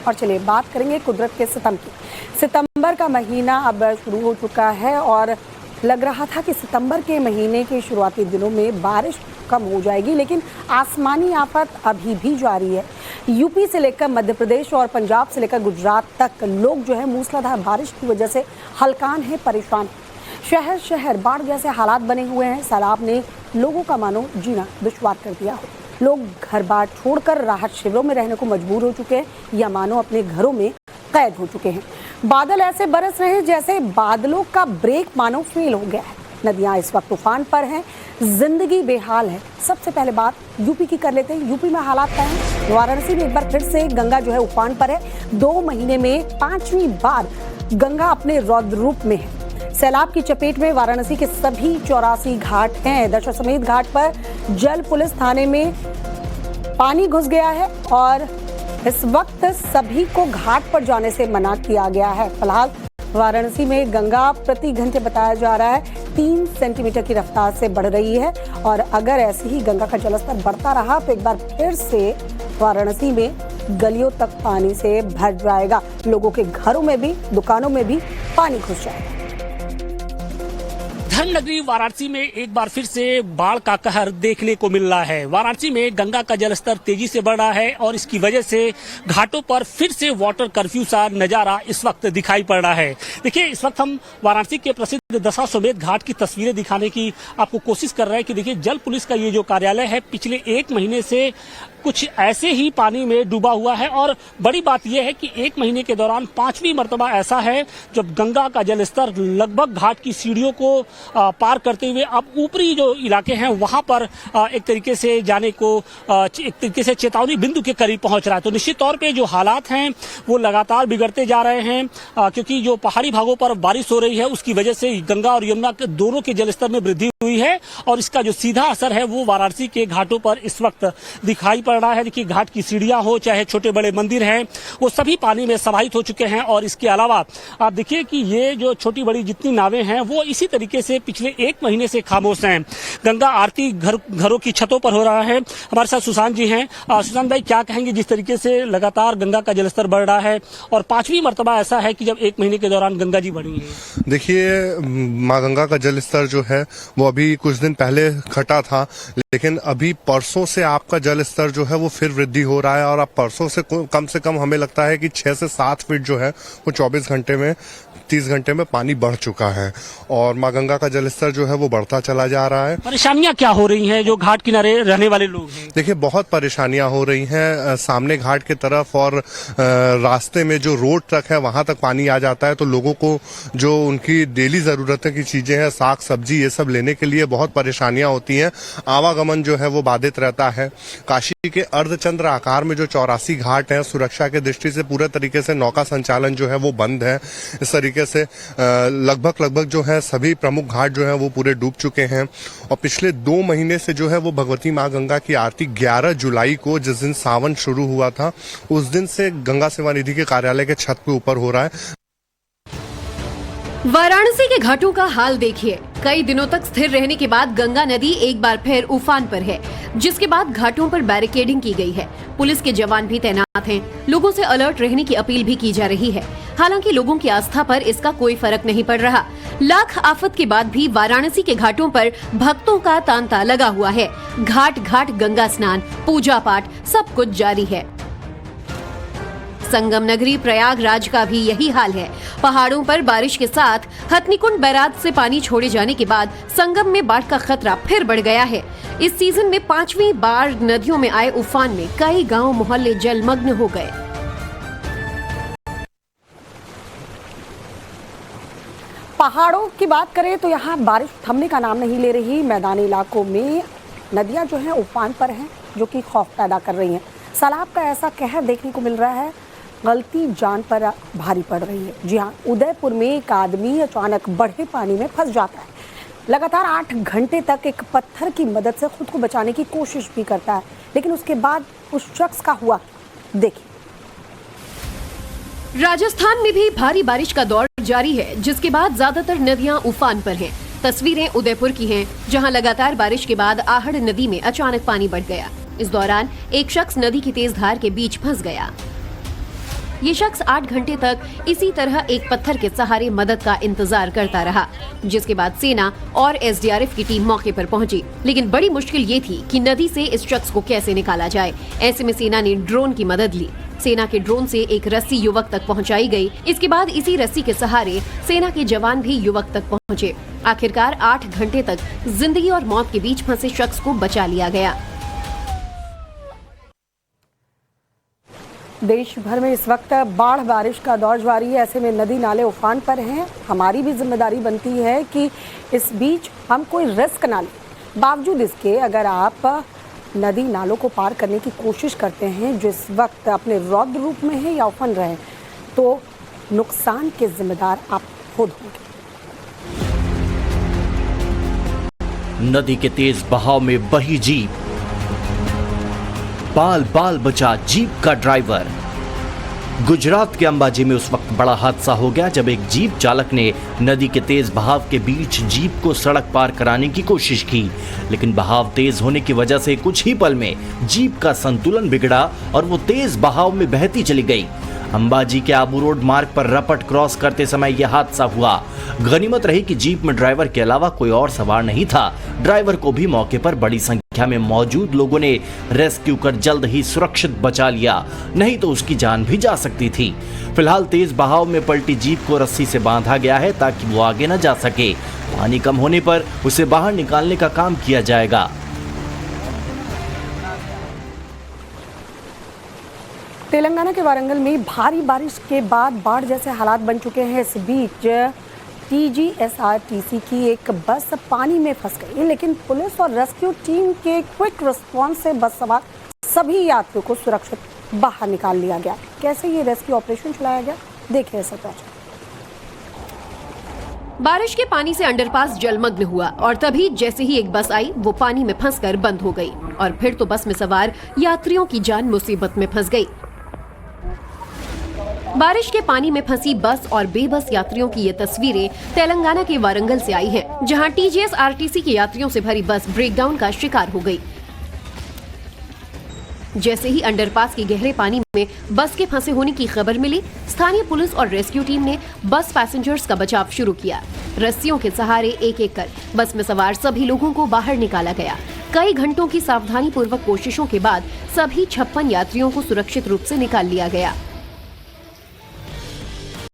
और चलिए बात करेंगे कुदरत के सितम की। सितंबर का महीना अब शुरू हो चुका है और लग रहा था कि सितंबर के महीने के शुरुआती दिनों में बारिश कम हो जाएगी, लेकिन आसमानी आफत अभी भी जारी है। यूपी से लेकर मध्य प्रदेश और पंजाब से लेकर गुजरात तक लोग जो है मूसलाधार बारिश की वजह से हलकान है, परेशान। शहर शहर बाढ़ जैसे हालात बने हुए हैं। सैलाब ने लोगों का मानो जीना दुश्वार कर दिया हो। लोग घर बार छोड़कर राहत शिविरों में रहने को मजबूर हो चुके हैं या मानो अपने घरों में कैद हो चुके हैं। बादल ऐसे बरस रहे हैं जैसे बादलों का ब्रेक मानो फेल हो गया है। नदियां इस वक्त तूफान पर हैं, जिंदगी बेहाल है। सबसे पहले बात यूपी की कर लेते हैं। यूपी में हालात क्या हैं? वाराणसी में एक बार फिर से गंगा जो है उफान पर है। 2 महीने में 5वीं बार गंगा अपने रौद्र रूप में है। सैलाब की चपेट में वाराणसी के सभी 84 घाट हैं। दशाश्वमेध घाट पर जल पुलिस थाने में पानी घुस गया है और इस वक्त सभी को घाट पर जाने से मना किया गया है। फिलहाल वाराणसी में गंगा प्रति घंटे बताया जा रहा है 3 सेंटीमीटर की रफ्तार से बढ़ रही है और अगर ऐसे ही गंगा का जलस्तर बढ़ता रहा तो एक बार फिर से वाराणसी में गलियों तक पानी से भर जाएगा। लोगों के घरों में भी, दुकानों में भी पानी घुस जाएगा। धर्म नगरी वाराणसी में एक बार फिर से बाढ़ का कहर देखने को मिल रहा है। वाराणसी में गंगा का जलस्तर तेजी से बढ़ रहा है और इसकी वजह से घाटों पर फिर से वाटर कर्फ्यू सा नजारा इस वक्त दिखाई पड़ रहा है। देखिए, इस वक्त हम वाराणसी के प्रसिद्ध दशाश्वमेध घाट की तस्वीरें दिखाने की आपको कोशिश कर रहे हैं कि देखिए, जल पुलिस का ये जो कार्यालय है पिछले 1 महीने से कुछ ऐसे ही पानी में डूबा हुआ है और बड़ी बात यह है कि 1 महीने के दौरान 5वीं मर्तबा ऐसा है जब गंगा का जलस्तर लगभग घाट की सीढ़ियों को पार करते हुए अब ऊपरी जो इलाके हैं वहां पर एक तरीके से जाने को एक तरीके से चेतावनी बिंदु के करीब पहुंच रहा है। तो निश्चित तौर पे जो हालात हैं वो लगातार बिगड़ते जा रहे हैं क्योंकि जो पहाड़ी भागों पर बारिश हो रही है उसकी वजह से गंगा और यमुना के दोनों के जलस्तर में वृद्धि हुई है और इसका जो सीधा असर है वो वाराणसी के घाटों पर इस वक्त दिखाई पड़ रहा है। देखिए, घाट की सीढ़ियां हो चाहे छोटे बड़े मंदिर हैं वो सभी पानी में समाहित हो चुके हैं और इसके अलावा आप देखिए कि ये जो छोटी बड़ी जितनी नावें हैं वो इसी तरीके से पिछले 1 महीने से खामोश हैं। गंगा आरती घरों की छतों पर हो रहा है। हमारे साथ सुशांत जी हैं। सुशांत भाई, क्या कहेंगे जिस तरीके से लगातार गंगा का जलस्तर बढ़ रहा है और 5वीं मर्तबा ऐसा है कि जब 1 महीने के दौरान गंगा जी बढ़ी है? देखिए, माँ गंगा का जलस्तर जो है वो अभी कुछ दिन पहले घटा था, लेकिन अभी परसों से आपका जल स्तर जो है वो फिर वृद्धि हो रहा है और अब परसों से कम हमें लगता है कि 6 से 7 फीट जो है वो 24 घंटे में 30 घंटे में पानी बढ़ चुका है और माँ गंगा का जलस्तर जो है वो बढ़ता चला जा रहा है। परेशानियां क्या हो रही हैं जो घाट किनारे रहने वाले लोग हैं? देखिए, बहुत परेशानियां हो रही हैं। सामने घाट की तरफ और रास्ते में जो रोड तक है वहां तक पानी आ जाता है तो लोगों को जो उनकी डेली जरूरतें की चीजें हैं, साग सब्जी, ये सब लेने के लिए बहुत परेशानियां होती हैं। आवागमन जो है वो बाधित रहता है। काशी के अर्धचंद्र आकार में जो 84 घाट हैं, सुरक्षा की दृष्टि से पूरे तरीके से नौका संचालन जो है वो बंद है। इस तरीके से लगभग जो है सभी प्रमुख घाट जो है वो पूरे डूब चुके हैं और पिछले 2 महीने से जो है वो भगवती माँ गंगा की आरती 11 जुलाई को, जिस दिन सावन शुरू हुआ था, उस दिन से गंगा सेवा निधि के कार्यालय के छत पे ऊपर हो रहा है। वाराणसी के घाटों का हाल देखिए। कई दिनों तक स्थिर रहने के बाद गंगा नदी एक बार फिर उफान पर है, जिसके बाद घाटों पर बैरिकेडिंग की गई है। पुलिस के जवान भी तैनात हैं। लोगों से अलर्ट रहने की अपील भी की जा रही है। हालांकि लोगों की आस्था पर इसका कोई फर्क नहीं पड़ रहा। लाख आफत के बाद भी वाराणसी के घाटों पर भक्तों का तांता लगा हुआ है। घाट घाट गंगा स्नान, पूजा पाठ सब कुछ जारी है। संगम नगरी प्रयागराज का भी यही हाल है। पहाड़ों पर बारिश के साथ हथनीकुंड बैराज से पानी छोड़े जाने के बाद संगम में बाढ़ का खतरा फिर बढ़ गया है। इस सीजन में 5वीं बार नदियों में आए उफान में कई गांव मोहल्ले जलमग्न हो गए। पहाड़ों की बात करें तो यहाँ बारिश थमने का नाम नहीं ले रही। मैदानी इलाकों में नदियां जो हैं उफान पर हैं, जो कि खौफ पैदा कर रही हैं। सैलाब का ऐसा कहर देखने को मिल रहा है, गलती जान पर भारी पड़ रही है। जी हाँ, उदयपुर में एक आदमी अचानक बढ़े पानी में फंस जाता है। लगातार 8 घंटे तक एक पत्थर की मदद से खुद को बचाने की कोशिश भी करता है, लेकिन उसके बाद उस शख्स का हुआ देखिए। राजस्थान में भी भारी बारिश का दौर जारी है, जिसके बाद ज्यादातर नदियां उफान पर हैं। तस्वीरें उदयपुर की हैं, जहां लगातार बारिश के बाद आहड़ नदी में अचानक पानी बढ़ गया। इस दौरान एक शख्स नदी की तेज धार के बीच फंस गया। ये शख्स 8 घंटे तक इसी तरह एक पत्थर के सहारे मदद का इंतजार करता रहा, जिसके बाद सेना और एसडीआरएफ की टीम मौके पर पहुंची। लेकिन बड़ी मुश्किल ये थी कि नदी से इस शख्स को कैसे निकाला जाए। ऐसे में सेना ने ड्रोन की मदद ली। सेना के ड्रोन से एक रस्सी युवक तक पहुंचाई गई। इसके बाद इसी रस्सी के सहारे सेना के जवान भी युवक तक पहुंचे। आखिरकार 8 घंटे तक जिंदगी और मौत के बीच फंसे शख्स को बचा लिया गया। देश भर में इस वक्त बाढ़ बारिश का दौर जारी है। ऐसे में नदी नाले उफान पर हैं। हमारी भी जिम्मेदारी बनती है कि इस बीच हम कोई रिस्क ना लें। बावजूद इसके अगर आप नदी नालों को पार करने की कोशिश करते हैं जो इस वक्त अपने रौद्र रूप में है या उफन रहे, तो नुकसान के जिम्मेदार आप खुद होंगे। नदी के तेज बहाव में बही जीप, बाल बाल बचा जीप का ड्राइवर। गुजरात के अंबाजी में उस वक्त बड़ा हादसा हो गया जब एक जीप चालक ने नदी के तेज बहाव के बीच जीप को सड़क पार कराने की कोशिश की, लेकिन बहाव तेज होने की वजह से कुछ ही पल में जीप का संतुलन बिगड़ा और वो तेज बहाव में बहती चली गई। अंबाजी के आबू रोड मार्ग पर रपट क्रॉस करते समय यह हादसा हुआ। गनीमत रही कि जीप में ड्राइवर के अलावा कोई और सवार नहीं था। ड्राइवर को भी मौके पर बड़ी संख्या में मौजूद लोगों ने रेस्क्यू कर जल्द ही सुरक्षित बचा लिया, नहीं तो उसकी जान भी जा सकती थी। फिलहाल तेज बहाव में पलटी जीप को रस्सी से बांधा गया है ताकि वो आगे न जा सके। पानी कम होने पर उसे बाहर निकालने का काम किया जाएगा। तेलंगाना के वारंगल में भारी बारिश के बाद बाढ़ जैसे हालात बन चुके हैं। इस बीच TGSRTC की एक बस पानी में फंस गई, लेकिन पुलिस और रेस्क्यू टीम के क्विक रिस्पांस से बस सवार सभी यात्रियों को सुरक्षित बाहर निकाल लिया गया। कैसे ये रेस्क्यू ऑपरेशन चलाया गया, देखिए ऐसा प्रोजेक्ट। बारिश के पानी से अंडरपास जलमग्न हुआ और तभी जैसे ही एक बस आई वो पानी में फंसकर बंद हो गई और फिर तो बस में सवार यात्रियों की जान मुसीबत में फंस गई। बारिश के पानी में फंसी बस और बेबस यात्रियों की ये तस्वीरें तेलंगाना के वारंगल से आई हैं, जहां TGSRTC के यात्रियों से भरी बस ब्रेकडाउन का शिकार हो गई। जैसे ही अंडरपास के गहरे पानी में बस के फंसे होने की खबर मिली, स्थानीय पुलिस और रेस्क्यू टीम ने बस पैसेंजर्स का बचाव शुरू किया। रस्सियों के सहारे एक एक कर बस में सवार सभी लोगों को बाहर निकाला गया। कई घंटों की सावधानी पूर्वक कोशिशों के बाद सभी 56 यात्रियों को सुरक्षित रूप से निकाल लिया गया।